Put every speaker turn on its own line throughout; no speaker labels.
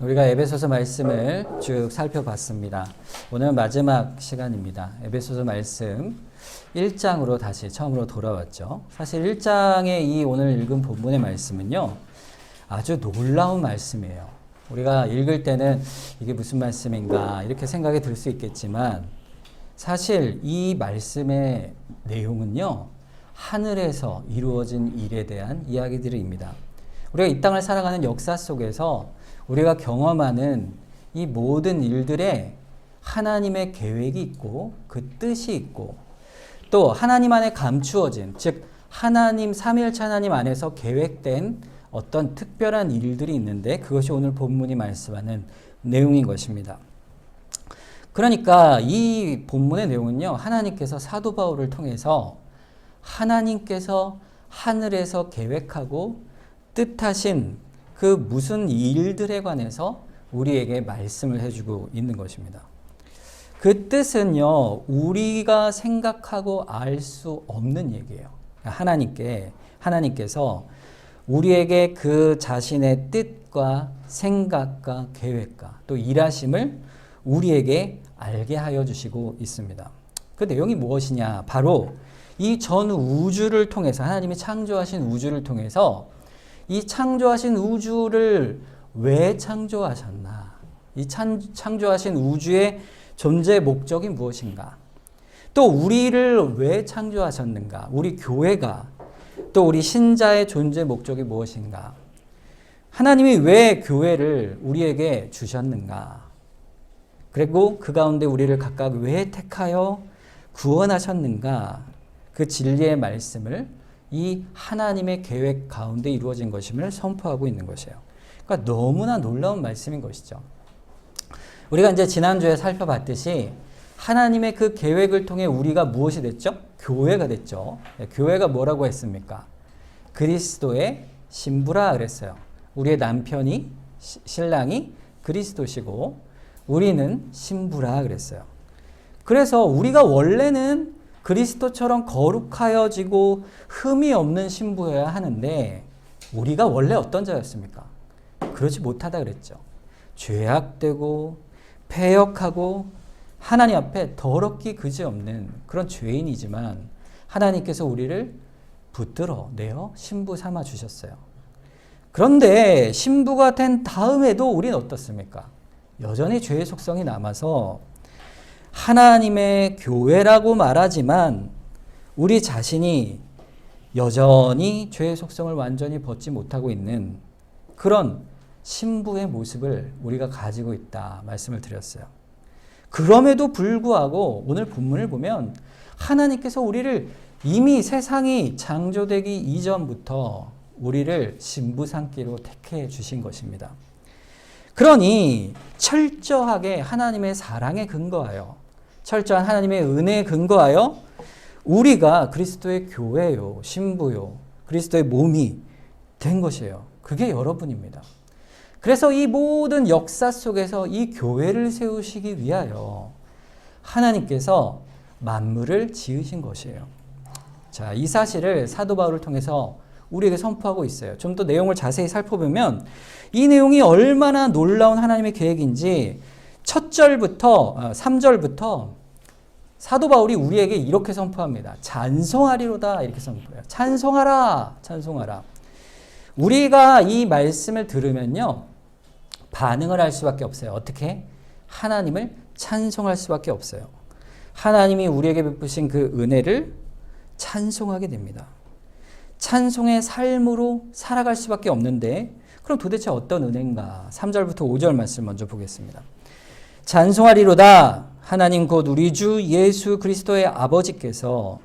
우리가 에베소서 말씀을 쭉 살펴봤습니다. 오늘 마지막 시간입니다. 에베소서 말씀 1장으로 다시 처음으로 돌아왔죠. 사실 1장의 이 오늘 읽은 본문의 말씀은요, 아주 놀라운 말씀이에요. 우리가 읽을 때는 이게 무슨 말씀인가 이렇게 생각이 들 수 있겠지만, 사실 이 말씀의 내용은요, 하늘에서 이루어진 일에 대한 이야기들입니다. 우리가 이 땅을 살아가는 역사 속에서 우리가 경험하는 이 모든 일들에 하나님의 계획이 있고 그 뜻이 있고, 또 하나님 안에 감추어진, 즉 하나님 삼위일체 하나님 안에서 계획된 어떤 특별한 일들이 있는데, 그것이 오늘 본문이 말씀하는 내용인 것입니다. 그러니까 이 본문의 내용은요, 하나님께서 사도 바울을 통해서 하나님께서 하늘에서 계획하고 뜻하신 그 무슨 일들에 관해서 우리에게 말씀을 해주고 있는 것입니다. 그 뜻은요, 우리가 생각하고 알 수 없는 얘기예요. 하나님께서 우리에게 그 자신의 뜻과 생각과 계획과 또 일하심을 우리에게 알게 하여 주시고 있습니다. 그 내용이 무엇이냐? 바로 이 전 우주를 통해서, 하나님이 창조하신 우주를 통해서 이 창조하신 우주를 왜 창조하셨나? 이 창조하신 우주의 존재 목적이 무엇인가? 또 우리를 왜 창조하셨는가? 우리 교회가, 또 우리 신자의 존재 목적이 무엇인가? 하나님이 왜 교회를 우리에게 주셨는가? 그리고 그 가운데 우리를 각각 왜 택하여 구원하셨는가? 그 진리의 말씀을 이 하나님의 계획 가운데 이루어진 것임을 선포하고 있는 것이에요. 그러니까 너무나 놀라운 말씀인 것이죠. 우리가 이제 지난주에 살펴봤듯이 하나님의 그 계획을 통해 우리가 무엇이 됐죠? 교회가 됐죠. 교회가 뭐라고 했습니까? 그리스도의 신부라 그랬어요. 우리의 남편이, 신랑이 그리스도시고 우리는 신부라 그랬어요. 그래서 우리가 원래는 그리스도처럼 거룩하여지고 흠이 없는 신부여야 하는데, 우리가 원래 어떤 자였습니까? 그러지 못하다 그랬죠. 죄악되고 패역하고 하나님 앞에 더럽기 그지없는 그런 죄인이지만, 하나님께서 우리를 붙들어 내어 신부 삼아 주셨어요. 그런데 신부가 된 다음에도 우리는 어떻습니까? 여전히 죄의 속성이 남아서 하나님의 교회라고 말하지만 우리 자신이 여전히 죄의 속성을 완전히 벗지 못하고 있는 그런 신부의 모습을 우리가 가지고 있다 말씀을 드렸어요. 그럼에도 불구하고 오늘 본문을 보면 하나님께서 우리를 이미 세상이 창조되기 이전부터 우리를 신부 삼기로 택해 주신 것입니다. 그러니 철저하게 하나님의 사랑에 근거하여, 철저한 하나님의 은혜에 근거하여 우리가 그리스도의 교회요, 신부요, 그리스도의 몸이 된 것이에요. 그게 여러분입니다. 그래서 이 모든 역사 속에서 이 교회를 세우시기 위하여 하나님께서 만물을 지으신 것이에요. 자, 이 사실을 사도 바울을 통해서 우리에게 선포하고 있어요. 좀 더 내용을 자세히 살펴보면 이 내용이 얼마나 놀라운 하나님의 계획인지 첫 절부터 3절부터 사도 바울이 우리에게 이렇게 선포합니다. 찬송하리로다 이렇게 선포해요. 찬송하라, 찬송하라. 우리가 이 말씀을 들으면요, 반응을 할 수밖에 없어요. 어떻게? 하나님을 찬송할 수밖에 없어요. 하나님이 우리에게 베푸신 그 은혜를 찬송하게 됩니다. 찬송의 삶으로 살아갈 수밖에 없는데, 그럼 도대체 어떤 은혜인가? 3절부터 5절 말씀 먼저 보겠습니다. 찬송하리로다. 하나님 곧 우리 주 예수 그리스도의 아버지께서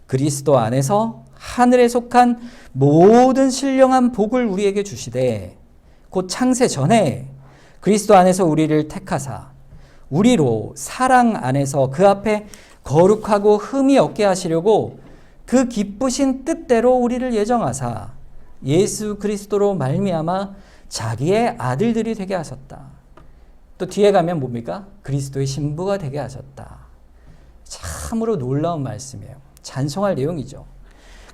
그리스도 안에서 하늘에 속한 모든 신령한 복을 우리에게 주시되, 곧 창세 전에 그리스도 안에서 우리를 택하사 우리로 사랑 안에서 그 앞에 거룩하고 흠이 없게 하시려고 그 기쁘신 뜻대로 우리를 예정하사 예수 그리스도로 말미암아 자기의 아들들이 되게 하셨다. 또 뒤에 가면 뭡니까? 그리스도의 신부가 되게 하셨다. 참으로 놀라운 말씀이에요. 찬송할 내용이죠.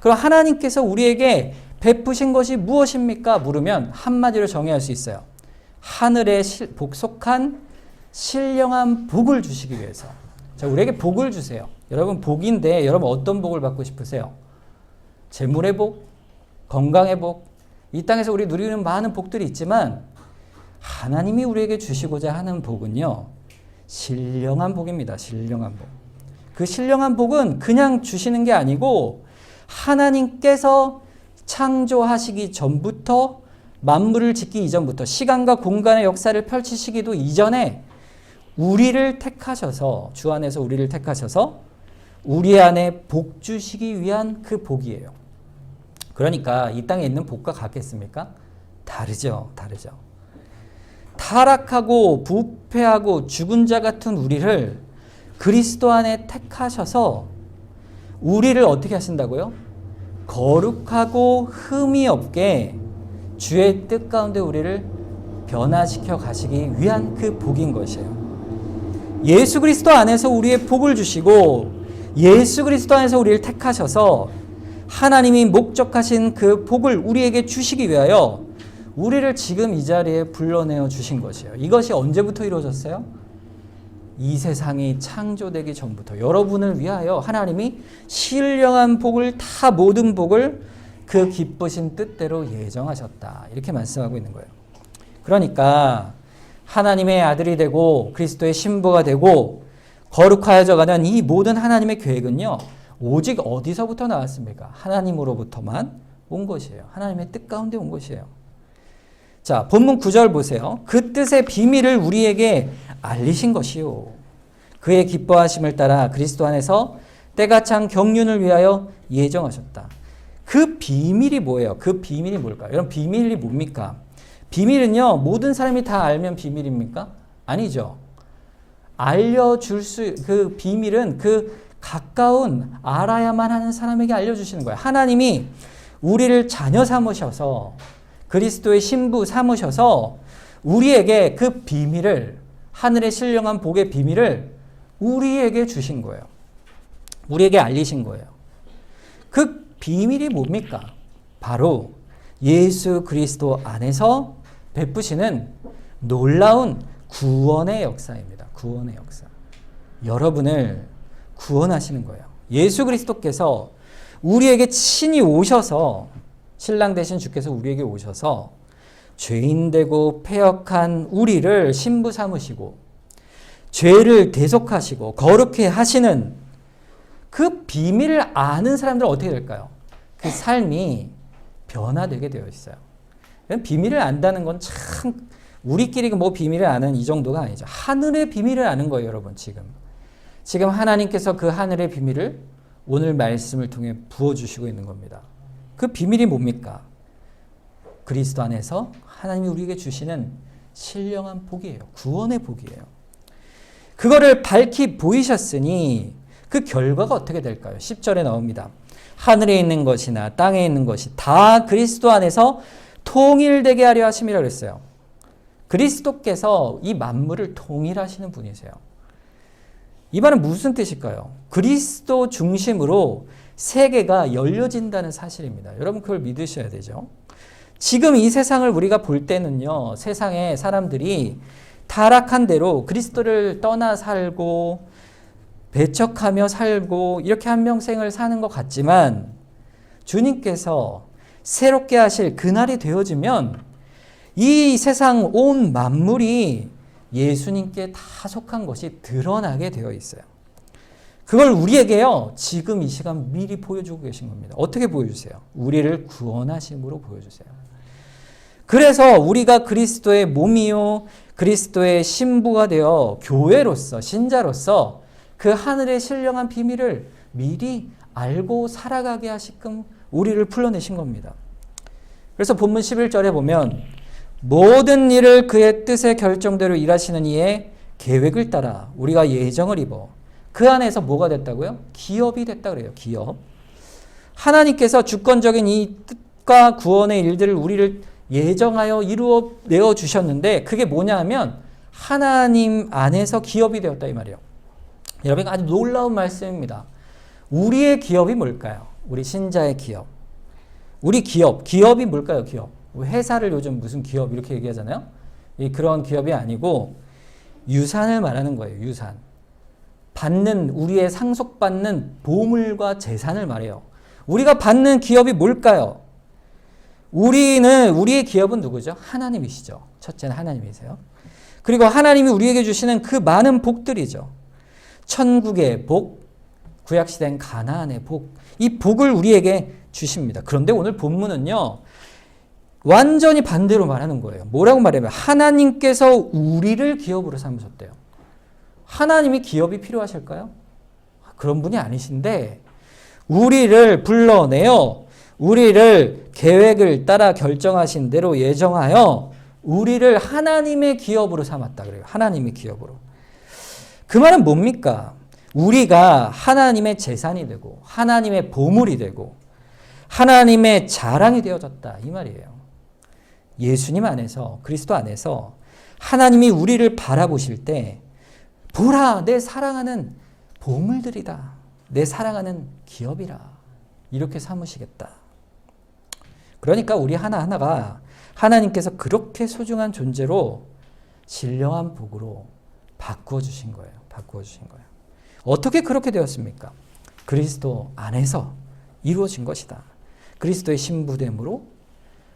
그럼 하나님께서 우리에게 베푸신 것이 무엇입니까? 물으면 한마디로 정의할 수 있어요. 하늘에 복속한 신령한 복을 주시기 위해서. 자, 우리에게 복을 주세요. 여러분 복인데 여러분 어떤 복을 받고 싶으세요? 재물의 복, 건강의 복. 이 땅에서 우리 누리는 많은 복들이 있지만 하나님이 우리에게 주시고자 하는 복은요. 신령한 복입니다. 신령한 복. 그 신령한 복은 그냥 주시는 게 아니고 하나님께서 창조하시기 전부터 만물을 짓기 이전부터 시간과 공간의 역사를 펼치시기도 이전에 우리를 택하셔서 주 안에서 우리를 택하셔서 우리 안에 복 주시기 위한 그 복이에요. 그러니까 이 땅에 있는 복과 같겠습니까? 다르죠. 다르죠. 타락하고 부패하고 죽은 자 같은 우리를 그리스도 안에 택하셔서 우리를 어떻게 하신다고요? 거룩하고 흠이 없게 주의 뜻 가운데 우리를 변화시켜 가시기 위한 그 복인 것이에요. 예수 그리스도 안에서 우리의 복을 주시고 예수 그리스도 안에서 우리를 택하셔서 하나님이 목적하신 그 복을 우리에게 주시기 위하여 우리를 지금 이 자리에 불러내어 주신 것이에요. 이것이 언제부터 이루어졌어요? 이 세상이 창조되기 전부터 여러분을 위하여 하나님이 신령한 복을 다 모든 복을 그 기쁘신 뜻대로 예정하셨다. 이렇게 말씀하고 있는 거예요. 그러니까 하나님의 아들이 되고 그리스도의 신부가 되고 거룩하여져가는 이 모든 하나님의 계획은요. 오직 어디서부터 나왔습니까? 하나님으로부터만 온 것이에요. 하나님의 뜻 가운데 온 것이에요. 자, 본문 9절 보세요. 그 뜻의 비밀을 우리에게 알리신 것이요. 그의 기뻐하심을 따라 그리스도 안에서 때가 찬 경륜을 위하여 예정하셨다. 그 비밀이 뭐예요? 그 비밀이 뭘까요? 여러분 비밀이 뭡니까? 비밀은요. 모든 사람이 다 알면 비밀입니까? 아니죠. 알려줄 그 비밀은 그 가까운 알아야만 하는 사람에게 알려주시는 거예요. 하나님이 우리를 자녀 삼으셔서 그리스도의 신부 삼으셔서 우리에게 그 비밀을 하늘의 신령한 복의 비밀을 우리에게 주신 거예요. 우리에게 알리신 거예요. 그 비밀이 뭡니까? 바로 예수 그리스도 안에서 베푸시는 놀라운 구원의 역사입니다. 구원의 역사. 여러분을 구원하시는 거예요. 예수 그리스도께서 우리에게 친히 오셔서 신랑 되신 주께서 우리에게 오셔서 죄인되고 패역한 우리를 신부 삼으시고 죄를 대속하시고 거룩해 하시는 그 비밀을 아는 사람들은 어떻게 될까요? 그 삶이 변화되게 되어 있어요. 비밀을 안다는 건 참 우리끼리 뭐 비밀을 아는 이 정도가 아니죠. 하늘의 비밀을 아는 거예요, 여러분. 지금 하나님께서 그 하늘의 비밀을 오늘 말씀을 통해 부어주시고 있는 겁니다. 그 비밀이 뭡니까? 그리스도 안에서 하나님이 우리에게 주시는 신령한 복이에요. 구원의 복이에요. 그거를 밝히 보이셨으니 그 결과가 어떻게 될까요? 10절에 나옵니다. 하늘에 있는 것이나 땅에 있는 것이 다 그리스도 안에서 통일되게 하려 하심이라 그랬어요. 그리스도께서 이 만물을 통일하시는 분이세요. 이 말은 무슨 뜻일까요? 그리스도 중심으로 세계가 열려진다는 사실입니다. 여러분 그걸 믿으셔야 되죠. 지금 이 세상을 우리가 볼 때는요. 세상에 사람들이 타락한 대로 그리스도를 떠나 살고 배척하며 살고 이렇게 한평생을 사는 것 같지만 주님께서 새롭게 하실 그날이 되어지면 이 세상 온 만물이 예수님께 다 속한 것이 드러나게 되어 있어요. 그걸 우리에게요. 지금 이 시간 미리 보여주고 계신 겁니다. 어떻게 보여주세요? 우리를 구원하심으로 보여주세요. 그래서 우리가 그리스도의 몸이요 그리스도의 신부가 되어 교회로서 신자로서 그 하늘의 신령한 비밀을 미리 알고 살아가게 하시끔 우리를 불러내신 겁니다. 그래서 본문 11절에 보면 모든 일을 그의 뜻의 결정대로 일하시는 이의 계획을 따라 우리가 예정을 입어 그 안에서 뭐가 됐다고요? 기업이 됐다 그래요. 기업. 하나님께서 주권적인 이 뜻과 구원의 일들을 우리를 예정하여 이루어 내어 주셨는데 그게 뭐냐 하면 하나님 안에서 기업이 되었다 이 말이에요. 여러분 아주 놀라운 말씀입니다. 우리의 기업이 뭘까요? 우리 신자의 기업. 우리 기업이 뭘까요? 기업. 회사를 요즘 무슨 기업 이렇게 얘기하잖아요. 그런 기업이 아니고 유산을 말하는 거예요. 유산. 받는, 우리의 상속받는 보물과 재산을 말해요. 우리가 받는 기업이 뭘까요? 우리의 기업은 누구죠? 하나님이시죠. 첫째는 하나님이세요. 그리고 하나님이 우리에게 주시는 그 많은 복들이죠. 천국의 복, 구약시대엔 가나안의 복, 이 복을 우리에게 주십니다. 그런데 오늘 본문은요, 완전히 반대로 말하는 거예요. 뭐라고 말하면 하나님께서 우리를 기업으로 삼으셨대요. 하나님이 기업이 필요하실까요? 그런 분이 아니신데 우리를 불러내어 우리를 계획을 따라 결정하신 대로 예정하여 우리를 하나님의 기업으로 삼았다 그래요. 하나님의 기업으로. 그 말은 뭡니까? 우리가 하나님의 재산이 되고 하나님의 보물이 되고 하나님의 자랑이 되어졌다 이 말이에요. 예수님 안에서, 그리스도 안에서 하나님이 우리를 바라보실 때 보라, 내 사랑하는 보물들이다. 내 사랑하는 기업이라. 이렇게 삼으시겠다. 그러니까 우리 하나하나가 하나님께서 그렇게 소중한 존재로 신령한 복으로 바꾸어 주신 거예요. 바꾸어 주신 거예요. 어떻게 그렇게 되었습니까? 그리스도 안에서 이루어진 것이다. 그리스도의 신부됨으로,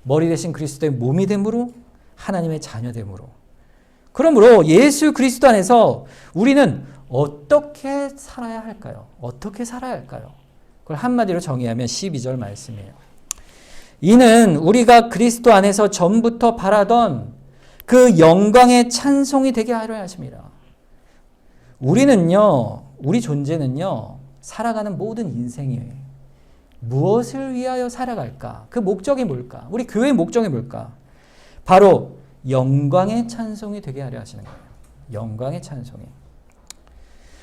머리 대신 그리스도의 몸이 됨으로, 하나님의 자녀됨으로. 그러므로 예수 그리스도 안에서 우리는 어떻게 살아야 할까요? 어떻게 살아야 할까요? 그걸 한마디로 정의하면 12절 말씀이에요. 이는 우리가 그리스도 안에서 전부터 바라던 그 영광의 찬송이 되게 하려 하심이라. 우리 존재는요, 살아가는 모든 인생이 무엇을 위하여 살아갈까? 그 목적이 뭘까? 우리 교회의 목적이 뭘까? 바로 영광의 찬송이 되게 하려 하시는 거예요. 영광의 찬송이.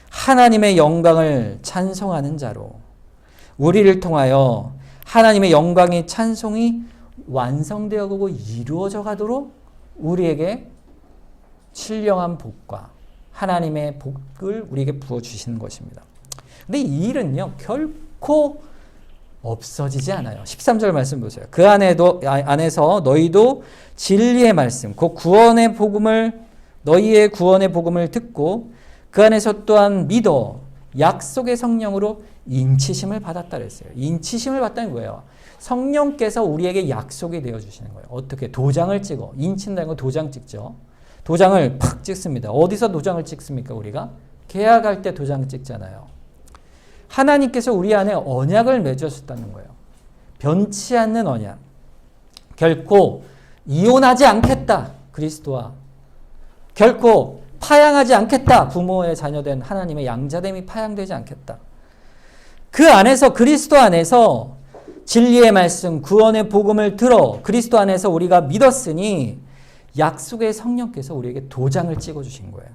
하나님의 영광을 찬송하는 자로 우리를 통하여 하나님의 영광의 찬송이 완성되어 가고 이루어져 가도록 우리에게 신령한 복과 하나님의 복을 우리에게 부어주시는 것입니다. 근데 이 일은요, 결코 없어지지 않아요. 13절 말씀 보세요. 그 안에서 너희도 진리의 말씀, 그 구원의 복음을, 너희의 구원의 복음을 듣고 그 안에서 또한 믿어 약속의 성령으로 인치심을 받았다 그랬어요. 인치심을 받다는 거예요. 성령께서 우리에게 약속이 되어주시는 거예요. 어떻게? 도장을 찍어. 인친다는 건 도장 찍죠. 도장을 팍 찍습니다. 어디서 도장을 찍습니까, 우리가? 계약할 때 도장 찍잖아요. 하나님께서 우리 안에 언약을 맺으셨다는 거예요. 변치 않는 언약. 결코 이혼하지 않겠다, 그리스도와. 결코 파양하지 않겠다, 부모의 자녀된 하나님의 양자됨이 파양되지 않겠다. 그 안에서, 그리스도 안에서 진리의 말씀, 구원의 복음을 들어 그리스도 안에서 우리가 믿었으니 약속의 성령께서 우리에게 도장을 찍어주신 거예요.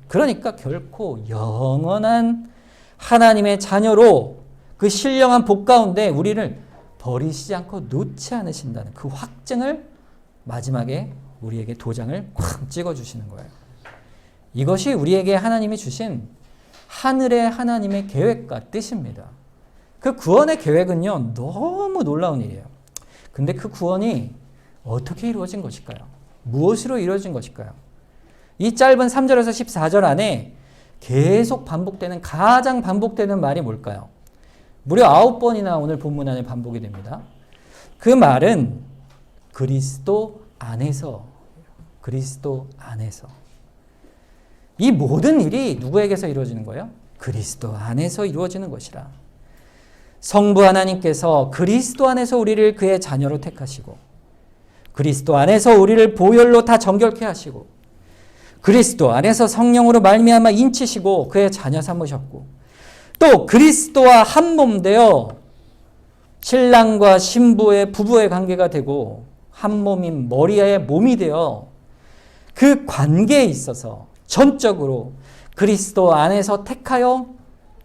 그러니까 결코 영원한 하나님의 자녀로 그 신령한 복 가운데 우리를 버리시지 않고 놓지 않으신다는 그 확증을 마지막에 우리에게 도장을 콱 찍어주시는 거예요. 이것이 우리에게 하나님이 주신 하늘의 하나님의 계획과 뜻입니다. 그 구원의 계획은요, 너무 놀라운 일이에요. 근데 그 구원이 어떻게 이루어진 것일까요? 무엇으로 이루어진 것일까요? 이 짧은 3절에서 14절 안에 계속 반복되는, 가장 반복되는 말이 뭘까요? 무려 9번이나 오늘 본문 안에 반복이 됩니다. 그 말은 그리스도 안에서, 그리스도 안에서. 이 모든 일이 누구에게서 이루어지는 거예요? 그리스도 안에서 이루어지는 것이라. 성부 하나님께서 그리스도 안에서 우리를 그의 자녀로 택하시고, 그리스도 안에서 우리를 보혈로 다 정결케 하시고, 그리스도 안에서 성령으로 말미암아 인치시고 그의 자녀 삼으셨고, 또 그리스도와 한 몸 되어 신랑과 신부의 부부의 관계가 되고 한 몸인 머리의 몸이 되어 그 관계에 있어서 전적으로 그리스도 안에서 택하여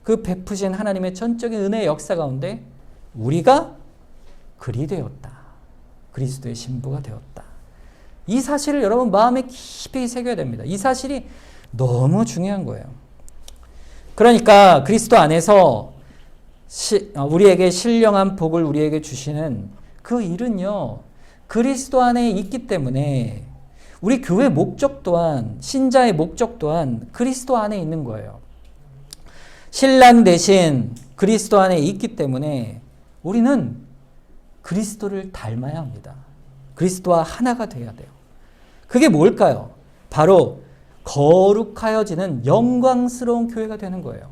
그 베푸신 하나님의 전적인 은혜의 역사 가운데 우리가 그리 되었다. 그리스도의 신부가 되었다. 이 사실을 여러분 마음에 깊이 새겨야 됩니다. 이 사실이 너무 중요한 거예요. 그러니까 그리스도 안에서 우리에게 신령한 복을 우리에게 주시는 그 일은요, 그리스도 안에 있기 때문에 우리 교회 목적 또한, 신자의 목적 또한 그리스도 안에 있는 거예요. 신랑 대신 그리스도 안에 있기 때문에 우리는 그리스도를 닮아야 합니다. 그리스도와 하나가 되어야 돼요. 그게 뭘까요? 바로 거룩하여지는 영광스러운 교회가 되는 거예요.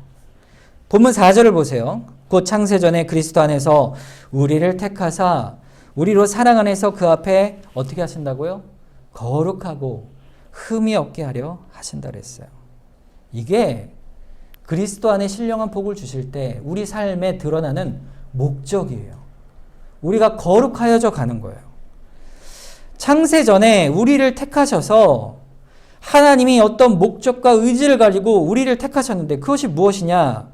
본문 4절을 보세요. 곧 창세전에 그리스도 안에서 우리를 택하사 우리로 사랑 안에서 그 앞에 어떻게 하신다고요? 거룩하고 흠이 없게 하려 하신다 그랬어요. 이게 그리스도 안에 신령한 복을 주실 때 우리 삶에 드러나는 목적이에요. 우리가 거룩하여져 가는 거예요. 창세전에 우리를 택하셔서 하나님이 어떤 목적과 의지를 가지고 우리를 택하셨는데 그것이 무엇이냐?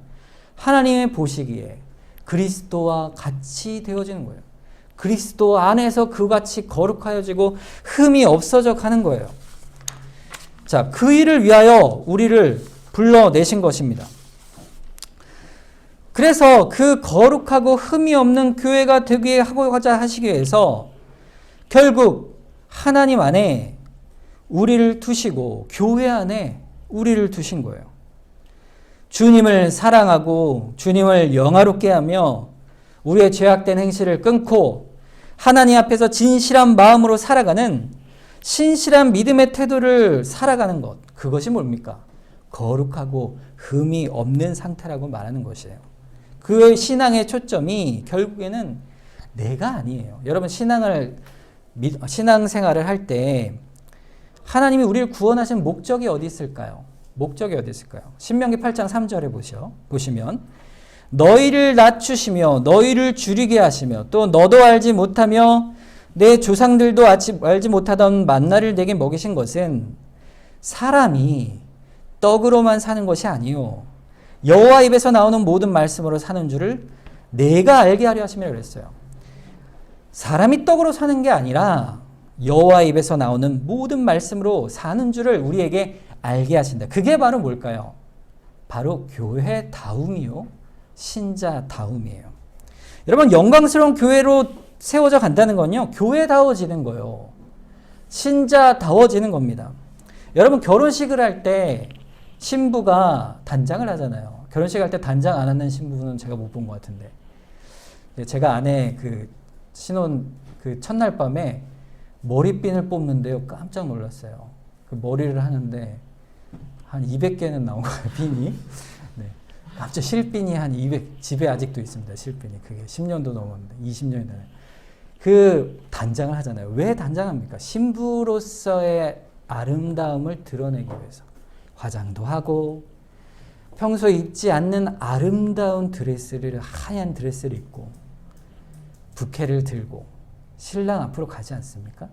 하나님의 보시기에 그리스도와 같이 되어지는 거예요. 그리스도 안에서 그같이 거룩하여지고 흠이 없어져 가는 거예요. 자, 그 일을 위하여 우리를 불러내신 것입니다. 그래서 그 거룩하고 흠이 없는 교회가 되게 하고자 하시기 위해서 결국 하나님 안에 우리를 두시고 교회 안에 우리를 두신 거예요. 주님을 사랑하고 주님을 영화롭게 하며 우리의 죄악된 행실을 끊고 하나님 앞에서 진실한 마음으로 살아가는 신실한 믿음의 태도를 살아가는 것. 그것이 뭡니까? 거룩하고 흠이 없는 상태라고 말하는 것이에요. 그 신앙의 초점이 결국에는 내가 아니에요. 여러분 신앙생활을 할 때 하나님이 우리를 구원하신 목적이 어디 있을까요? 목적이 어디 있을까요? 신명기 8장 3절에 보시면 너희를 낮추시며 너희를 줄이게 하시며 또 너도 알지 못하며 내 조상들도 알지 못하던 만나를 내게 먹이신 것은 사람이 떡으로만 사는 것이 아니요 여호와 입에서 나오는 모든 말씀으로 사는 줄을 내가 알게 하려 하심이라 그랬어요. 사람이 떡으로 사는 게 아니라 여호와 입에서 나오는 모든 말씀으로 사는 줄을 우리에게 알게 하신다. 그게 바로 뭘까요? 바로 교회다움이요. 신자다움이에요. 여러분 영광스러운 교회로 세워져 간다는 건요. 교회다워지는 거예요. 신자다워지는 겁니다. 여러분 결혼식을 할 때 신부가 단장을 하잖아요. 결혼식 할 때 단장 안 하는 신부는 제가 못 본 것 같은데. 제가 아내 그 신혼 그 첫날 밤에 머리핀을 뽑는데요. 깜짝 놀랐어요. 그 머리를 하는데 한 200개는 나온 거예요. 핀이. 네. 갑자기 실핀이 한 200, 집에 아직도 있습니다. 실핀이. 그게 10년도 넘었는데 20년이 넘어요. 그 단장을 하잖아요. 왜 단장합니까? 신부로서의 아름다움을 드러내기 위해서. 화장도 하고 평소에 입지 않는 아름다운 드레스를 하얀 드레스를 입고 부케를 들고 신랑 앞으로 가지 않습니까?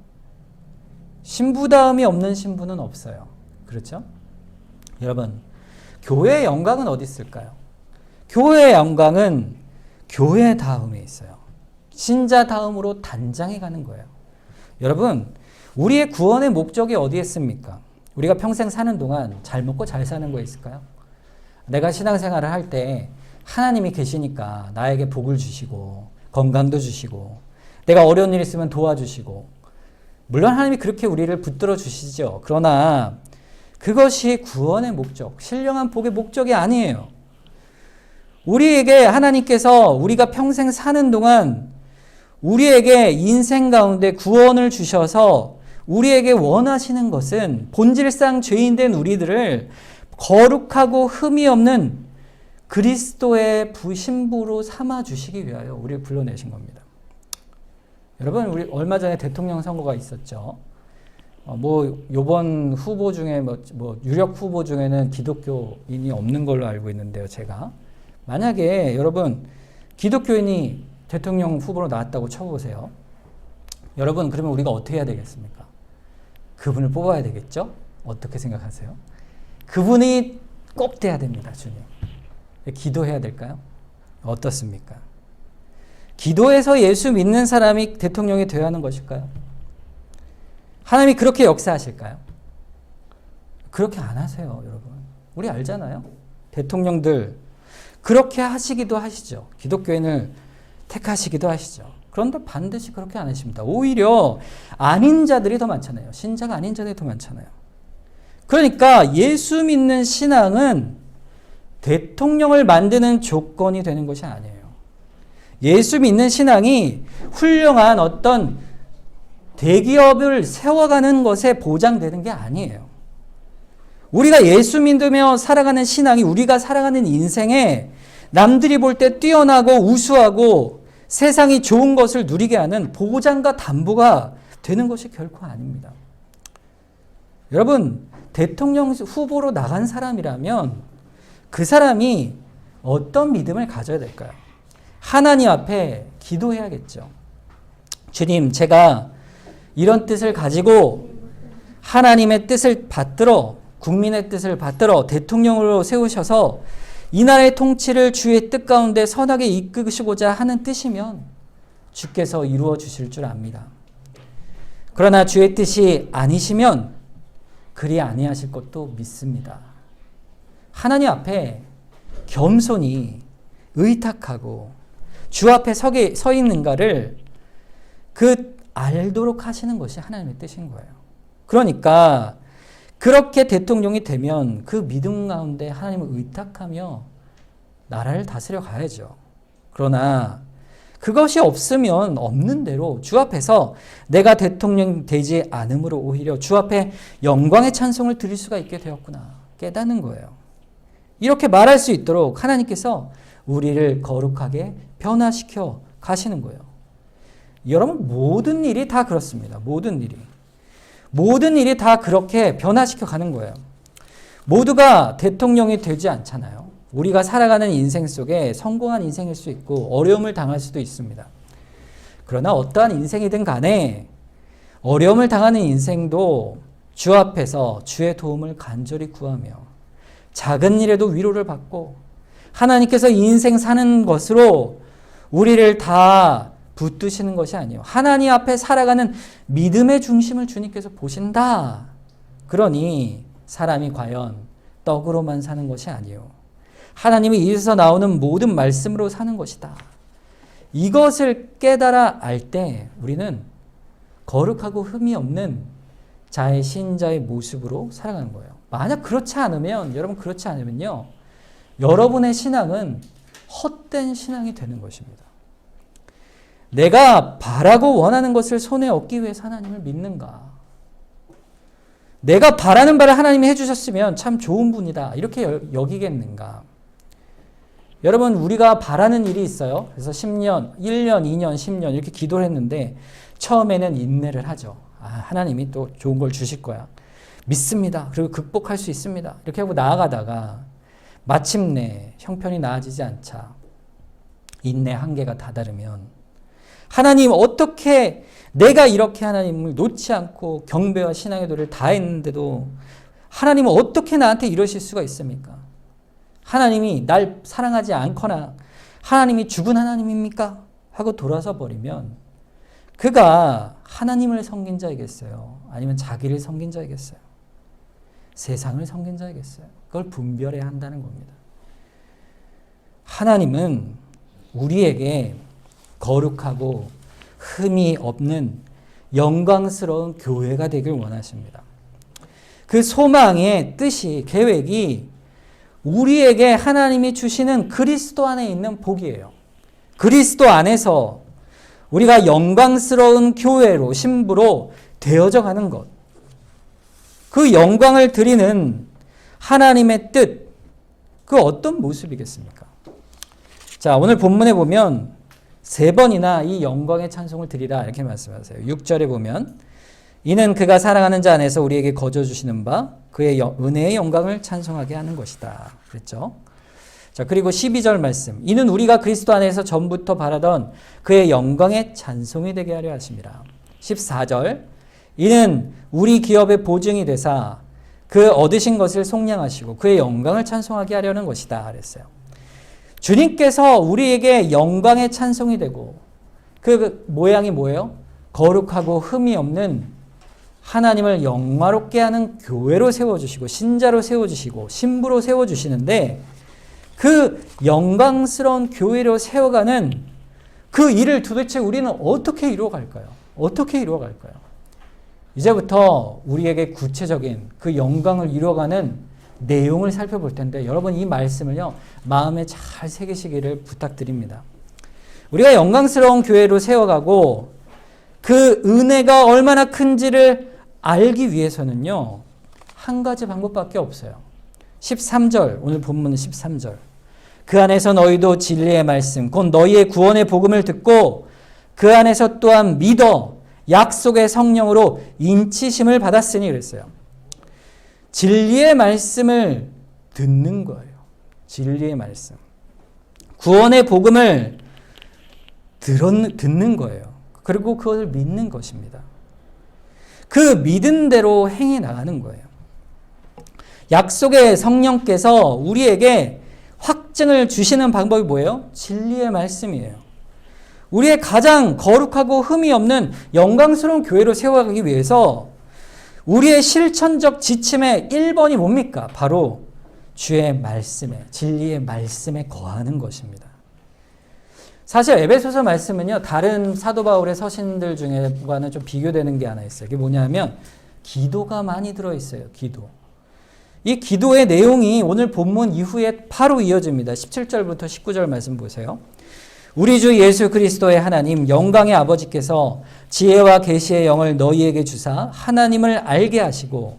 신부다움이 없는 신부는 없어요. 그렇죠? 여러분 교회의 영광은 어디 있을까요? 교회의 영광은 교회다움에 있어요. 신자다움으로 단장해 가는 거예요. 여러분 우리의 구원의 목적이 어디에 있습니까? 우리가 평생 사는 동안 잘 먹고 잘 사는 거에 있을까요? 내가 신앙생활을 할 때 하나님이 계시니까 나에게 복을 주시고 건강도 주시고 내가 어려운 일 있으면 도와주시고 물론 하나님이 그렇게 우리를 붙들어 주시죠. 그러나 그것이 구원의 목적, 신령한 복의 목적이 아니에요. 우리에게 하나님께서 우리가 평생 사는 동안 우리에게 인생 가운데 구원을 주셔서 우리에게 원하시는 것은 본질상 죄인된 우리들을 거룩하고 흠이 없는 그리스도의 신부로 삼아 주시기 위하여 우리를 불러내신 겁니다. 여러분 우리 얼마 전에 대통령 선거가 있었죠. 요번 후보 중에 유력 후보 중에는 기독교인이 없는 걸로 알고 있는데요. 제가 만약에 여러분 기독교인이 대통령 후보로 나왔다고 쳐보세요. 여러분 그러면 우리가 어떻게 해야 되겠습니까? 그분을 뽑아야 되겠죠? 어떻게 생각하세요? 그분이 꼭 돼야 됩니다. 주님. 기도해야 될까요? 어떻습니까? 기도해서 예수 믿는 사람이 대통령이 되어야 하는 것일까요? 하나님이 그렇게 역사하실까요? 그렇게 안 하세요, 여러분. 우리 알잖아요. 대통령들 그렇게 하시기도 하시죠. 기독교인을 택하시기도 하시죠. 그런데 반드시 그렇게 안 하십니다. 오히려 아닌 자들이 더 많잖아요. 신자가 아닌 자들이 더 많잖아요. 그러니까 예수 믿는 신앙은 대통령을 만드는 조건이 되는 것이 아니에요. 예수 믿는 신앙이 훌륭한 어떤 대기업을 세워가는 것에 보장되는 게 아니에요. 우리가 예수 믿으며 살아가는 신앙이 우리가 살아가는 인생에 남들이 볼 때 뛰어나고 우수하고 세상이 좋은 것을 누리게 하는 보장과 담보가 되는 것이 결코 아닙니다. 여러분, 대통령 후보로 나간 사람이라면 그 사람이 어떤 믿음을 가져야 될까요? 하나님 앞에 기도해야겠죠. 주님, 제가 이런 뜻을 가지고 하나님의 뜻을 받들어 국민의 뜻을 받들어 대통령으로 세우셔서 이 나라의 통치를 주의 뜻 가운데 선하게 이끄시고자 하는 뜻이면 주께서 이루어 주실 줄 압니다. 그러나 주의 뜻이 아니시면 그리 아니하실 것도 믿습니다. 하나님 앞에 겸손히 의탁하고 주 앞에 서 있는가를 알도록 하시는 것이 하나님의 뜻인 거예요. 그러니까 그렇게 대통령이 되면 그 믿음 가운데 하나님을 의탁하며 나라를 다스려 가야죠. 그러나 그것이 없으면 없는 대로 주 앞에서 내가 대통령 되지 않음으로 오히려 주 앞에 영광의 찬송을 드릴 수가 있게 되었구나 깨닫는 거예요. 이렇게 말할 수 있도록 하나님께서 우리를 거룩하게 변화시켜 가시는 거예요. 여러분, 모든 일이 다 그렇습니다. 모든 일이 다 그렇게 변화시켜 가는 거예요. 모두가 대통령이 되지 않잖아요. 우리가 살아가는 인생 속에 성공한 인생일 수 있고 어려움을 당할 수도 있습니다. 그러나 어떠한 인생이든 간에 어려움을 당하는 인생도 주 앞에서 주의 도움을 간절히 구하며 작은 일에도 위로를 받고 하나님께서 인생 사는 것으로 우리를 다 붙드시는 것이 아니에요. 하나님 앞에 살아가는 믿음의 중심을 주님께서 보신다. 그러니 사람이 과연 떡으로만 사는 것이 아니에요. 하나님이 입에서 나오는 모든 말씀으로 사는 것이다. 이것을 깨달아 알 때 우리는 거룩하고 흠이 없는 자의 신자의 모습으로 살아가는 거예요. 만약 그렇지 않으면, 여러분 그렇지 않으면요, 여러분의 신앙은 헛된 신앙이 되는 것입니다. 내가 바라고 원하는 것을 손에 얻기 위해서 하나님을 믿는가? 내가 바라는 바를 하나님이 해주셨으면 참 좋은 분이다. 이렇게 여기겠는가? 여러분, 우리가 바라는 일이 있어요. 그래서 10년, 1년, 2년, 10년 이렇게 기도를 했는데 처음에는 인내를 하죠. 하나님이 또 좋은 걸 주실 거야. 믿습니다. 그리고 극복할 수 있습니다. 이렇게 하고 나아가다가 마침내 형편이 나아지지 않자 인내 한계가 다다르면 하나님 어떻게 내가 이렇게 하나님을 놓지 않고 경배와 신앙의 도를 다했는데도 하나님은 어떻게 나한테 이러실 수가 있습니까? 하나님이 날 사랑하지 않거나 하나님이 죽은 하나님입니까? 하고 돌아서 버리면 그가 하나님을 섬긴 자이겠어요? 아니면 자기를 섬긴 자이겠어요? 세상을 섬긴 자이겠어요? 그걸 분별해야 한다는 겁니다. 하나님은 우리에게 거룩하고 흠이 없는 영광스러운 교회가 되길 원하십니다. 그 소망의 뜻이, 계획이 우리에게 하나님이 주시는 그리스도 안에 있는 복이에요. 그리스도 안에서 우리가 영광스러운 교회로, 신부로 되어져 가는 것. 그 영광을 드리는 하나님의 뜻, 그 어떤 모습이겠습니까? 자, 오늘 본문에 보면 3번이나 이 영광의 찬송을 드리라 이렇게 말씀하세요. 6절에 보면 이는 그가 사랑하는 자 안에서 우리에게 거저 주시는 바 그의 은혜의 영광을 찬송하게 하는 것이다. 그랬죠? 자, 그리고 12절 말씀. 이는 우리가 그리스도 안에서 전부터 바라던 그의 영광의 찬송이 되게 하려 하심이라. 14절. 이는 우리 기업의 보증이 되사 그 얻으신 것을 속량하시고 그의 영광을 찬송하게 하려는 것이다. 그랬어요. 주님께서 우리에게 영광의 찬송이 되고 그 모양이 뭐예요? 거룩하고 흠이 없는 하나님을 영화롭게 하는 교회로 세워주시고 신자로 세워주시고 신부로 세워주시는데 그 영광스러운 교회로 세워가는 그 일을 도대체 우리는 어떻게 이루어갈까요? 어떻게 이루어갈까요? 이제부터 우리에게 구체적인 그 영광을 이루어가는 내용을 살펴볼 텐데 여러분 이 말씀을요 마음에 잘 새기시기를 부탁드립니다. 우리가 영광스러운 교회로 세워가고 그 은혜가 얼마나 큰지를 알기 위해서는요 한 가지 방법밖에 없어요. 13절 오늘 본문은 13절 그 안에서 너희도 진리의 말씀 곧 너희의 구원의 복음을 듣고 그 안에서 또한 믿어 약속의 성령으로 인치심을 받았으니 그랬어요. 진리의 말씀을 듣는 거예요. 진리의 말씀. 구원의 복음을 듣는 거예요. 그리고 그것을 믿는 것입니다. 그 믿은 대로 행해 나가는 거예요. 약속의 성령께서 우리에게 확증을 주시는 방법이 뭐예요? 진리의 말씀이에요. 우리의 가장 거룩하고 흠이 없는 영광스러운 교회로 세워가기 위해서 우리의 실천적 지침의 1번이 뭡니까? 바로 주의 말씀에, 진리의 말씀에 거하는 것입니다. 사실 에베소서 말씀은요, 다른 사도 바울의 서신들 중에과는 좀 비교되는 게 하나 있어요. 이게 뭐냐면, 기도가 많이 들어있어요, 기도. 이 기도의 내용이 오늘 본문 이후에 바로 이어집니다. 17절부터 19절 말씀 보세요. 우리 주 예수 그리스도의 하나님 영광의 아버지께서 지혜와 계시의 영을 너희에게 주사 하나님을 알게 하시고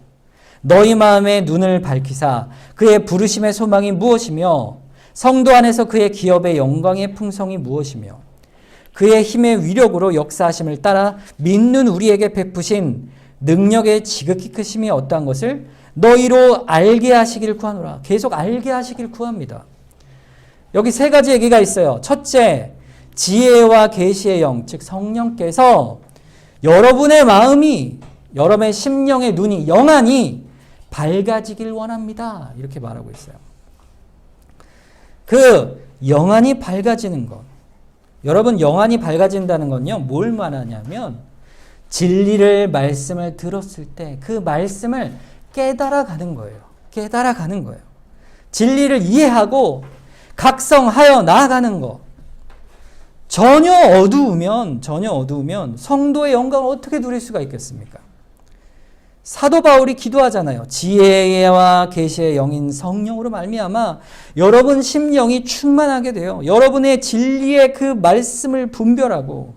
너희 마음의 눈을 밝히사 그의 부르심의 소망이 무엇이며 성도 안에서 그의 기업의 영광의 풍성이 무엇이며 그의 힘의 위력으로 역사하심을 따라 믿는 우리에게 베푸신 능력의 지극히 크심이 어떠한 것을 너희로 알게 하시길 구하노라. 계속 알게 하시길 구합니다. 여기 세 가지 얘기가 있어요. 첫째, 지혜와 계시의 영, 즉 성령께서 여러분의 마음이, 여러분의 심령의 눈이, 영안이 밝아지길 원합니다. 이렇게 말하고 있어요. 그 영안이 밝아지는 것. 여러분 영안이 밝아진다는 건요. 뭘 말하냐면 진리를 말씀을 들었을 때 그 말씀을 깨달아가는 거예요. 깨달아가는 거예요. 진리를 이해하고 각성하여 나아가는 것. 전혀 어두우면 성도의 영광을 어떻게 누릴 수가 있겠습니까? 사도 바울이 기도하잖아요. 지혜와 계시의 영인 성령으로 말미암아 여러분 심령이 충만하게 돼요. 여러분의 진리의 그 말씀을 분별하고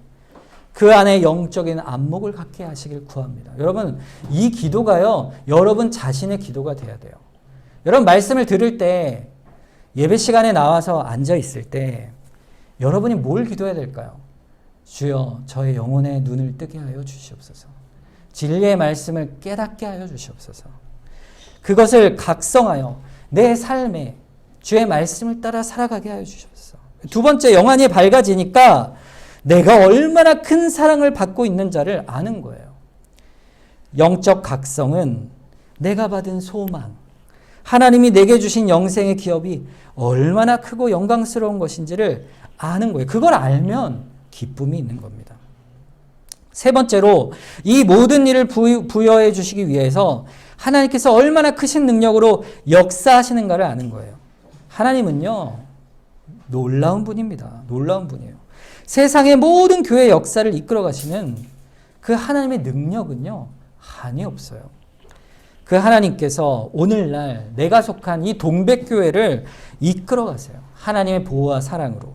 그 안에 영적인 안목을 갖게 하시길 구합니다. 여러분 이 기도가요. 여러분 자신의 기도가 돼야 돼요. 여러분 말씀을 들을 때 예배 시간에 나와서 앉아 있을 때 여러분이 뭘 기도해야 될까요? 주여 저의 영혼의 눈을 뜨게 하여 주시옵소서. 진리의 말씀을 깨닫게 하여 주시옵소서. 그것을 각성하여 내 삶에 주의 말씀을 따라 살아가게 하여 주시옵소서. 두 번째, 영안이 밝아지니까 내가 얼마나 큰 사랑을 받고 있는 자를 아는 거예요. 영적 각성은 내가 받은 소망, 하나님이 내게 주신 영생의 기업이 얼마나 크고 영광스러운 것인지를 아는 거예요. 그걸 알면 기쁨이 있는 겁니다. 세 번째로 이 모든 일을 부여해 주시기 위해서 하나님께서 얼마나 크신 능력으로 역사하시는가를 아는 거예요. 하나님은요, 놀라운 분입니다. 놀라운 분이에요. 세상의 모든 교회 역사를 이끌어 가시는 그 하나님의 능력은요, 한이 없어요. 그 하나님께서 오늘날 내가 속한 이 동백교회를 이끌어 가세요. 하나님의 보호와 사랑으로.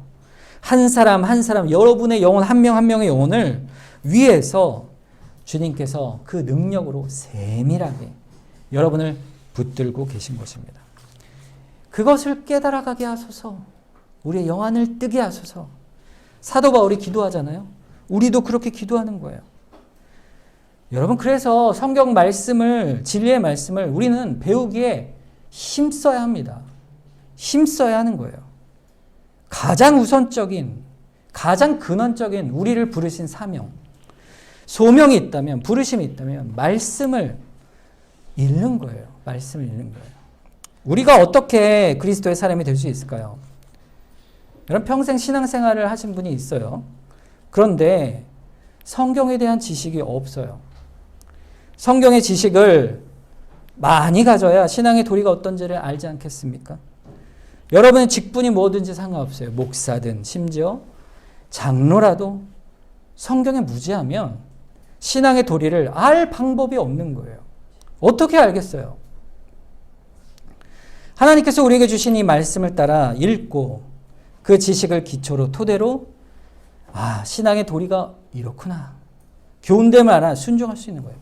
한 사람 한 사람, 여러분의 영혼 한 명 한 명의 영혼을 위해서 주님께서 그 능력으로 세밀하게 여러분을 붙들고 계신 것입니다. 그것을 깨달아가게 하소서. 우리의 영안을 뜨게 하소서. 사도 바울이 기도하잖아요. 우리도 그렇게 기도하는 거예요. 여러분 그래서 성경 말씀을, 진리의 말씀을 우리는 배우기에 힘써야 합니다. 힘써야 하는 거예요. 가장 우선적인, 가장 근원적인 우리를 부르신 사명, 소명이 있다면, 부르심이 있다면 말씀을 읽는 거예요. 말씀을 읽는 거예요. 우리가 어떻게 그리스도의 사람이 될 수 있을까요? 여러분 평생 신앙생활을 하신 분이 있어요. 그런데 성경에 대한 지식이 없어요. 성경의 지식을 많이 가져야 신앙의 도리가 어떤지를 알지 않겠습니까? 여러분의 직분이 뭐든지 상관없어요. 목사든 심지어 장로라도 성경에 무지하면 신앙의 도리를 알 방법이 없는 거예요. 어떻게 알겠어요? 하나님께서 우리에게 주신 이 말씀을 따라 읽고 그 지식을 기초로 토대로 신앙의 도리가 이렇구나. 교훈됨을 알아 순종할 수 있는 거예요.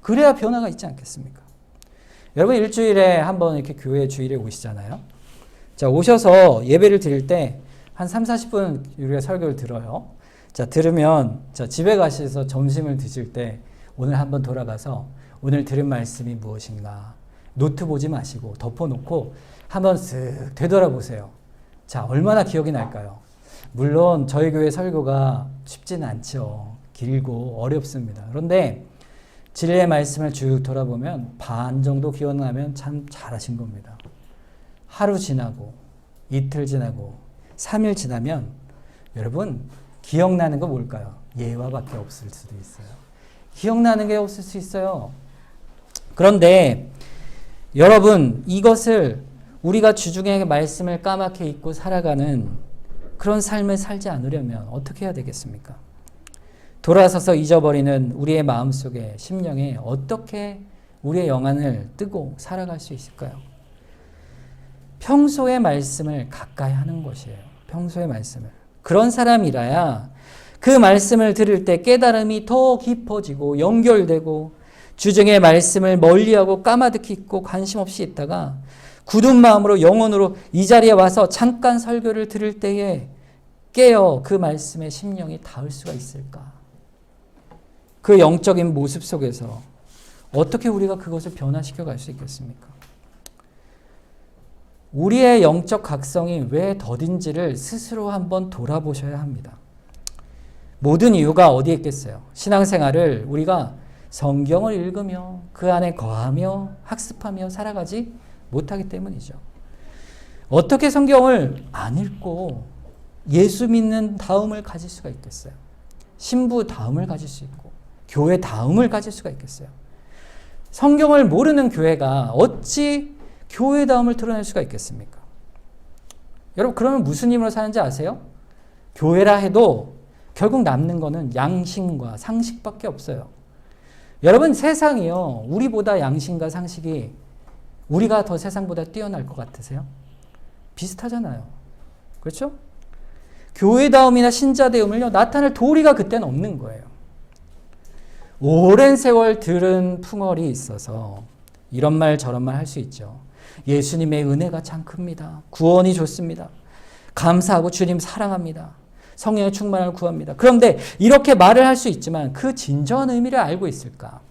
그래야 변화가 있지 않겠습니까? 여러분 일주일에 한번 이렇게 교회 주일에 오시잖아요. 자, 오셔서 예배를 드릴 때 한 3, 40분 우리가 설교를 들어요. 자, 들으면 집에 가셔서 점심을 드실 때 오늘 한번 돌아가서 오늘 들은 말씀이 무엇인가 노트 보지 마시고 덮어놓고 한번 쓱 되돌아보세요. 자, 얼마나 기억이 날까요? 물론 저희 교회 설교가 쉽지는 않죠. 길고 어렵습니다. 그런데 진리의 말씀을 쭉 돌아보면 반 정도 기억나면 참 잘하신 겁니다. 하루 지나고 이틀 지나고 3일 지나면 여러분 기억나는 거 뭘까요? 예화밖에 없을 수도 있어요. 기억나는 게 없을 수 있어요. 그런데 여러분 이것을 우리가 주중에 말씀을 까맣게 잊고 살아가는 그런 삶을 살지 않으려면 어떻게 해야 되겠습니까? 돌아서서 잊어버리는 우리의 마음속에 심령에 어떻게 우리의 영안을 뜨고 살아갈 수 있을까요? 평소의 말씀을 가까이 하는 것이에요. 평소의 말씀을. 그런 사람이라야 그 말씀을 들을 때 깨달음이 더 깊어지고 연결되고 주중의 말씀을 멀리하고 까마득히 있고 관심 없이 있다가 굳은 마음으로 영혼으로 이 자리에 와서 잠깐 설교를 들을 때에 깨어 그 말씀에 심령이 닿을 수가 있을까? 그 영적인 모습 속에서 어떻게 우리가 그것을 변화시켜 갈 수 있겠습니까? 우리의 영적 각성이 왜 더딘지를 스스로 한번 돌아보셔야 합니다. 모든 이유가 어디에 있겠어요? 신앙생활을 우리가 성경을 읽으며 그 안에 거하며 학습하며 살아가지 못하기 때문이죠. 어떻게 성경을 안 읽고 예수 믿는 다음을 가질 수가 있겠어요? 신부 다음을 가질 수 있고 교회 다음을 가질 수가 있겠어요? 성경을 모르는 교회가 어찌 교회 다음을 드러낼 수가 있겠습니까? 여러분 그러면 무슨 힘으로 사는지 아세요? 교회라 해도 결국 남는 거는 양심과 상식밖에 없어요. 여러분 세상이요 우리보다 양심과 상식이 우리가 더 세상보다 뛰어날 것 같으세요? 비슷하잖아요. 그렇죠? 교회다움이나 신자다움을요 나타낼 도리가 그때는 없는 거예요. 오랜 세월 들은 풍월이 있어서 이런 말 저런 말 할 수 있죠. 예수님의 은혜가 참 큽니다. 구원이 좋습니다. 감사하고 주님 사랑합니다. 성령의 충만을 구합니다. 그런데 이렇게 말을 할 수 있지만 그 진정한 의미를 알고 있을까?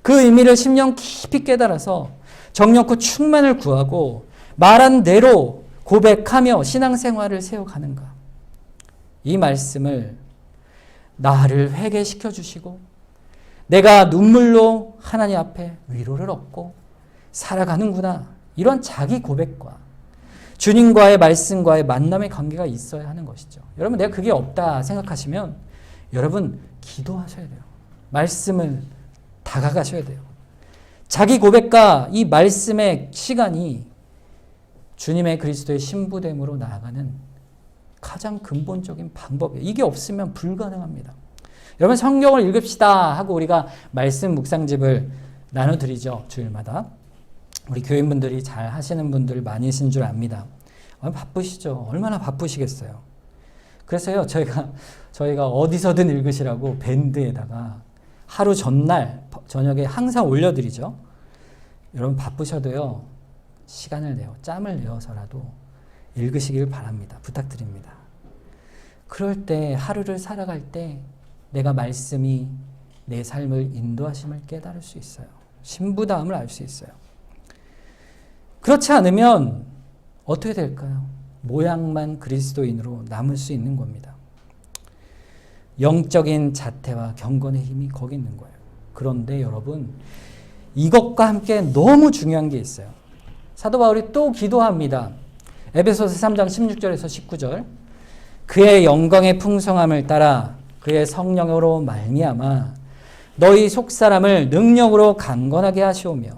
그 의미를 심령 깊이 깨달아서 정력과 충만을 구하고 말한 대로 고백하며 신앙생활을 세워가는가? 이 말씀을 나를 회개시켜 주시고 내가 눈물로 하나님 앞에 위로를 얻고 살아가는구나. 이런 자기 고백과 주님과의 말씀과의 만남의 관계가 있어야 하는 것이죠. 여러분 내가 그게 없다 생각하시면 여러분 기도하셔야 돼요. 말씀을 다가가셔야 돼요. 자기 고백과 이 말씀의 시간이 주님의 그리스도의 신부됨으로 나아가는 가장 근본적인 방법이에요. 이게 없으면 불가능합니다. 여러분 성경을 읽읍시다 하고 우리가 말씀 묵상집을 나눠드리죠. 주일마다. 우리 교인분들이 잘 하시는 분들 많으신 줄 압니다. 바쁘시죠. 얼마나 바쁘시겠어요. 그래서요 저희가 어디서든 읽으시라고 밴드에다가 하루 전날 저녁에 항상 올려드리죠. 여러분 바쁘셔도요 시간을 내어 짬을 내어서라도 읽으시길 바랍니다. 부탁드립니다. 그럴 때 하루를 살아갈 때 내가 말씀이 내 삶을 인도하심을 깨달을 수 있어요. 신부다움을 알 수 있어요. 그렇지 않으면 어떻게 될까요? 모양만 그리스도인으로 남을 수 있는 겁니다. 영적인 자태와 경건의 힘이 거기 있는 거예요. 그런데 여러분 이것과 함께 너무 중요한 게 있어요. 사도 바울이 또 기도합니다. 에베소서 3장 16절에서 19절 그의 영광의 풍성함을 따라 그의 성령으로 말미암아 너희 속사람을 능력으로 강건하게 하시오며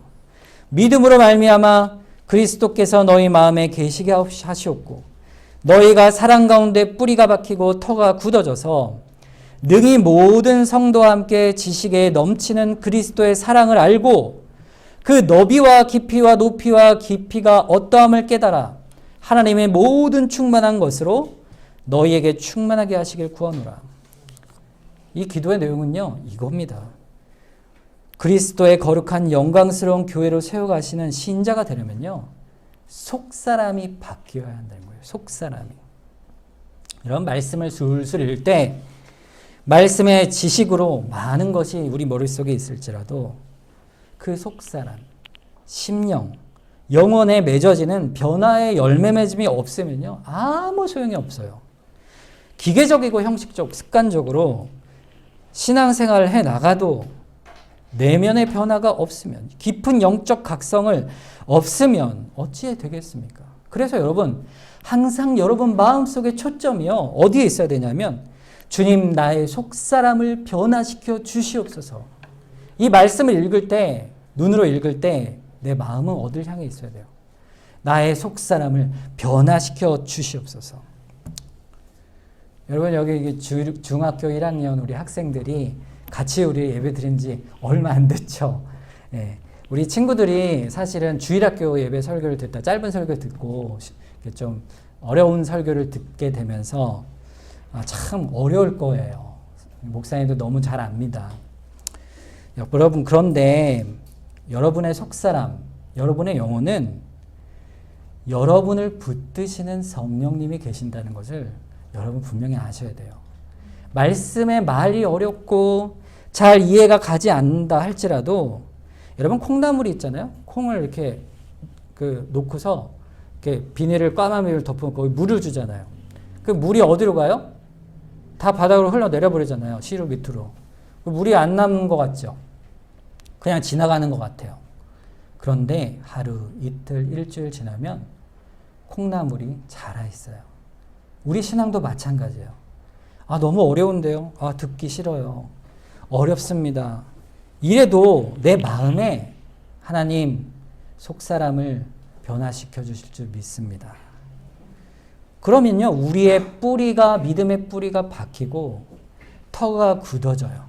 믿음으로 말미암아 그리스도께서 너희 마음에 계시게 하시옵고 너희가 사랑 가운데 뿌리가 박히고 터가 굳어져서 능히 모든 성도와 함께 지식에 넘치는 그리스도의 사랑을 알고 그 너비와 깊이와 높이와 깊이가 어떠함을 깨달아 하나님의 모든 충만한 것으로 너희에게 충만하게 하시길 구하노라. 이 기도의 내용은요, 이겁니다. 그리스도의 거룩한 영광스러운 교회로 세워가시는 신자가 되려면요, 속사람이 바뀌어야 한다는 거예요. 속사람이. 이런 말씀을 술술 읽을 때 말씀의 지식으로 많은 것이 우리 머릿속에 있을지라도 그 속사람, 심령, 영혼에 맺어지는 변화의 열매 맺음이 없으면요, 아무 소용이 없어요. 기계적이고 형식적, 습관적으로 신앙생활을 해 나가도 내면의 변화가 없으면, 깊은 영적 각성을 없으면 어찌해 되겠습니까? 그래서 여러분, 항상 여러분 마음속의 초점이요, 어디에 있어야 되냐면 주님, 나의 속사람을 변화시켜 주시옵소서. 이 말씀을 읽을 때, 눈으로 읽을 때 내 마음은 어딜 향해 있어야 돼요? 나의 속사람을 변화시켜 주시옵소서. 여러분, 여기 중학교 1학년 우리 학생들이 같이 우리 예배 드린 지 얼마 안 됐죠. 예. 우리 친구들이 사실은 주일학교 예배 설교를 듣다 짧은 설교 듣고 좀 어려운 설교를 듣게 되면서 참 어려울 거예요. 목사님도 너무 잘 압니다. 여러분, 그런데 여러분의 속사람, 여러분의 영혼은 여러분을 붙드시는 성령님이 계신다는 것을 여러분 분명히 아셔야 돼요. 말씀의 말이 어렵고 잘 이해가 가지 않는다 할지라도 여러분, 콩나물이 있잖아요. 콩을 이렇게 놓고서 이렇게 비닐을 까마귀를 덮으면 거기 물을 주잖아요. 그 물이 어디로 가요? 다 바닥으로 흘러내려 버리잖아요. 시루 밑으로. 물이 안 남는 것 같죠? 그냥 지나가는 것 같아요. 그런데 하루, 이틀, 일주일 지나면 콩나물이 자라 있어요. 우리 신앙도 마찬가지예요. 너무 어려운데요. 듣기 싫어요. 어렵습니다. 이래도 내 마음에 하나님 속사람을 변화시켜 주실 줄 믿습니다. 그러면요, 우리의 뿌리가, 믿음의 뿌리가 박히고 터가 굳어져요.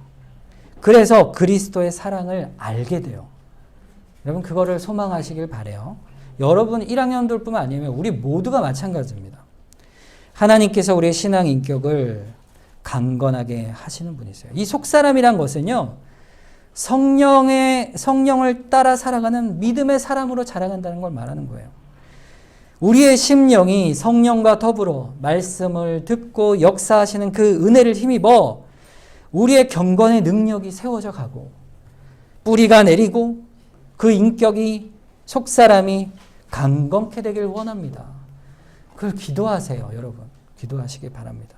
그래서 그리스도의 사랑을 알게 돼요. 여러분, 그거를 소망하시길 바라요. 여러분 1학년들뿐만 아니면 우리 모두가 마찬가지입니다. 하나님께서 우리의 신앙 인격을 강건하게 하시는 분이세요. 이 속사람이란 것은요, 성령을 따라 살아가는 믿음의 사람으로 자라간다는 걸 말하는 거예요. 우리의 심령이 성령과 더불어 말씀을 듣고 역사하시는 그 은혜를 힘입어 우리의 경건의 능력이 세워져 가고 뿌리가 내리고 그 인격이, 속사람이 강건케 되길 원합니다. 그걸 기도하세요, 여러분. 기도하시기 바랍니다.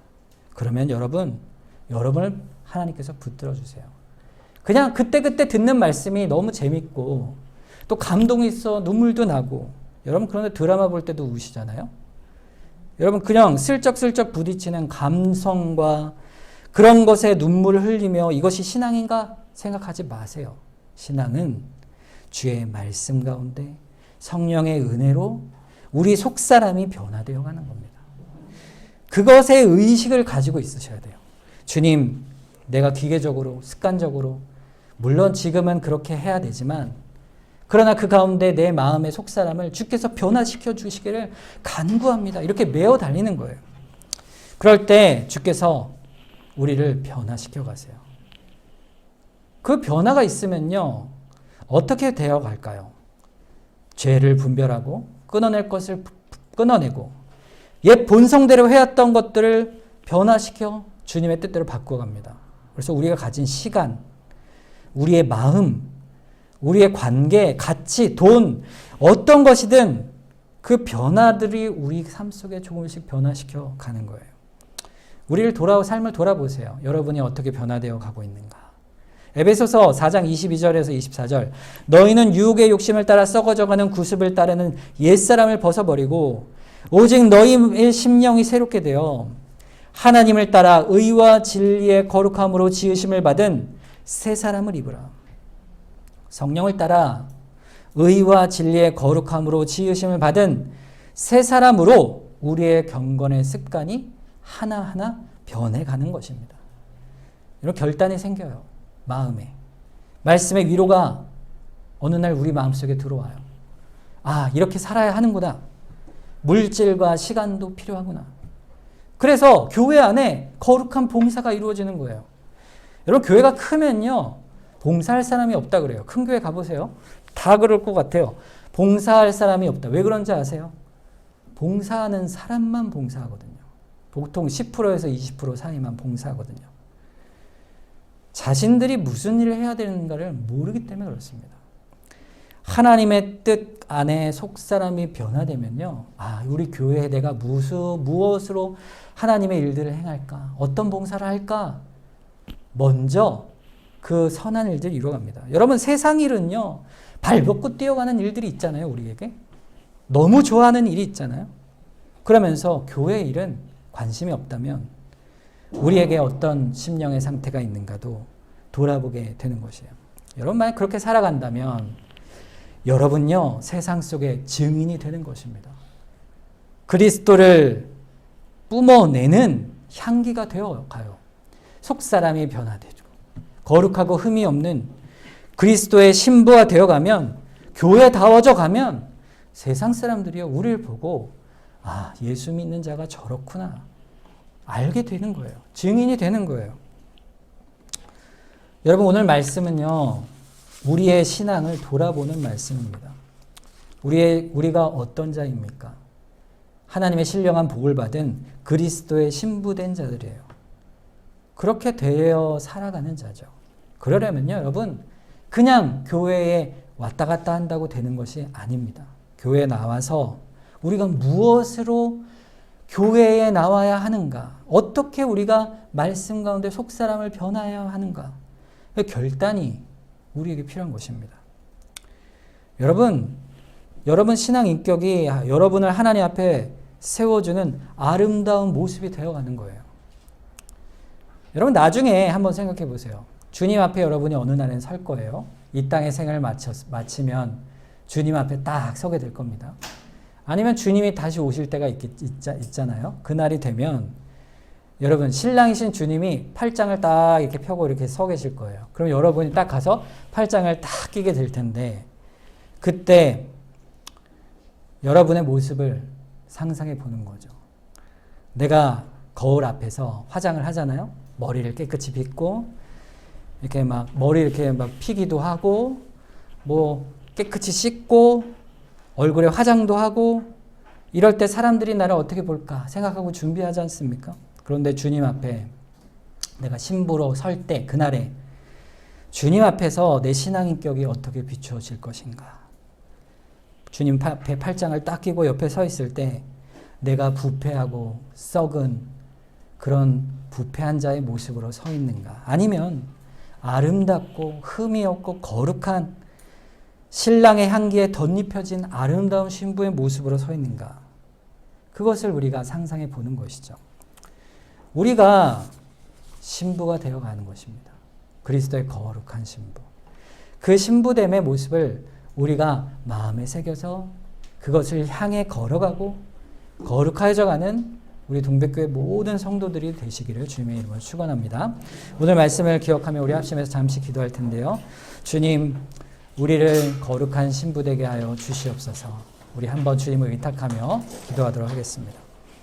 그러면 여러분을 하나님께서 붙들어 주세요. 그냥 그때그때 듣는 말씀이 너무 재밌고 또 감동이 있어 눈물도 나고, 여러분 그런데 드라마 볼 때도 우시잖아요. 여러분 그냥 슬쩍슬쩍 부딪히는 감성과 그런 것에 눈물을 흘리며 이것이 신앙인가 생각하지 마세요. 신앙은 주의 말씀 가운데 성령의 은혜로 우리 속사람이 변화되어 가는 겁니다. 그것에 의식을 가지고 있으셔야 돼요. 주님, 내가 기계적으로, 습관적으로, 물론 지금은 그렇게 해야 되지만, 그러나 그 가운데 내 마음의 속사람을 주께서 변화시켜 주시기를 간구합니다. 이렇게 메어 달리는 거예요. 그럴 때 주께서 우리를 변화시켜 가세요. 그 변화가 있으면요, 어떻게 되어 갈까요? 죄를 분별하고 끊어낼 것을 끊어내고 옛 본성대로 해왔던 것들을 변화시켜 주님의 뜻대로 바꿔갑니다. 그래서 우리가 가진 시간, 우리의 마음, 우리의 관계, 가치, 돈, 어떤 것이든 그 변화들이 우리 삶 속에 조금씩 변화시켜 가는 거예요. 우리를 삶을 돌아보세요. 여러분이 어떻게 변화되어 가고 있는가. 에베소서 4장 22절에서 24절, 너희는 유혹의 욕심을 따라 썩어져가는 구습을 따르는 옛사람을 벗어버리고 오직 너희의 심령이 새롭게 되어 하나님을 따라 의와 진리의 거룩함으로 지으심을 받은 새 사람을 입으라. 성령을 따라 의와 진리의 거룩함으로 지으심을 받은 새 사람으로 우리의 경건의 습관이 하나하나 변해가는 것입니다. 이런 결단이 생겨요. 마음에. 말씀의 위로가 어느 날 우리 마음속에 들어와요. 아, 이렇게 살아야 하는구나. 물질과 시간도 필요하구나. 그래서 교회 안에 거룩한 봉사가 이루어지는 거예요. 여러분, 교회가 크면요, 봉사할 사람이 없다 그래요. 큰 교회 가보세요. 다 그럴 것 같아요. 봉사할 사람이 없다. 왜 그런지 아세요? 봉사하는 사람만 봉사하거든요. 보통 10%에서 20% 사이만 봉사하거든요. 자신들이 무슨 일을 해야 되는가를 모르기 때문에 그렇습니다. 하나님의 뜻 안에 속사람이 변화되면요, 아, 우리 교회에 내가 무엇으로 하나님의 일들을 행할까? 어떤 봉사를 할까? 먼저 그 선한 일들을 이루어갑니다. 여러분, 세상 일은요, 발벗고 뛰어가는 일들이 있잖아요, 우리에게. 너무 좋아하는 일이 있잖아요. 그러면서 교회 일은 관심이 없다면 우리에게 어떤 심령의 상태가 있는가도 돌아보게 되는 것이에요. 여러분, 만약 그렇게 살아간다면 여러분요, 세상 속에 증인이 되는 것입니다. 그리스도를 뿜어내는 향기가 되어 가요. 속사람이 변화되죠. 거룩하고 흠이 없는 그리스도의 신부가 되어가면, 교회다워져 가면 세상 사람들이요, 우리를 보고 아, 예수 믿는 자가 저렇구나 알게 되는 거예요. 증인이 되는 거예요. 여러분, 오늘 말씀은요, 우리의 신앙을 돌아보는 말씀입니다. 우리가 어떤 자입니까? 하나님의 신령한 복을 받은 그리스도의 신부된 자들이에요. 그렇게 되어 살아가는 자죠. 그러려면요, 여러분, 그냥 교회에 왔다 갔다 한다고 되는 것이 아닙니다. 교회에 나와서 우리가 무엇으로 교회에 나와야 하는가? 어떻게 우리가 말씀 가운데 속사람을 변화해야 하는가? 그 결단이 우리에게 필요한 것입니다. 여러분 신앙 인격이 여러분을 하나님 앞에 세워주는 아름다운 모습이 되어가는 거예요. 여러분, 나중에 한번 생각해 보세요. 주님 앞에 여러분이 어느 날엔 설 거예요. 이 땅의 생을 마치면 주님 앞에 딱 서게 될 겁니다. 아니면 주님이 다시 오실 때가 있잖아요. 그날이 되면 여러분, 신랑이신 주님이 팔짱을 딱 이렇게 펴고 이렇게 서 계실 거예요. 그럼 여러분이 딱 가서 팔짱을 딱 끼게 될 텐데, 그때 여러분의 모습을 상상해 보는 거죠. 내가 거울 앞에서 화장을 하잖아요. 머리를 깨끗이 빗고 이렇게 막 머리 이렇게 막 피기도 하고 뭐 깨끗이 씻고 얼굴에 화장도 하고, 이럴 때 사람들이 나를 어떻게 볼까 생각하고 준비하지 않습니까? 그런데 주님 앞에 내가 신부로 설 때, 그날에 주님 앞에서 내 신앙인격이 어떻게 비추어질 것인가? 주님 앞에 팔짱을 딱 끼고 옆에 서 있을 때 내가 부패하고 썩은 그런 부패한 자의 모습으로 서 있는가? 아니면 아름답고 흠이 없고 거룩한 신랑의 향기에 덧입혀진 아름다운 신부의 모습으로 서 있는가? 그것을 우리가 상상해 보는 것이죠. 우리가 신부가 되어가는 것입니다. 그리스도의 거룩한 신부. 그 신부됨의 모습을 우리가 마음에 새겨서 그것을 향해 걸어가고 거룩해져가는 우리 동백교회 모든 성도들이 되시기를 주님의 이름으로 축원합니다. 오늘 말씀을 기억하며 우리 합심해서 잠시 기도할 텐데요. 주님, 우리를 거룩한 신부 되게 하여 주시옵소서. 우리 한번 주님을 의탁하며 기도하도록 하겠습니다.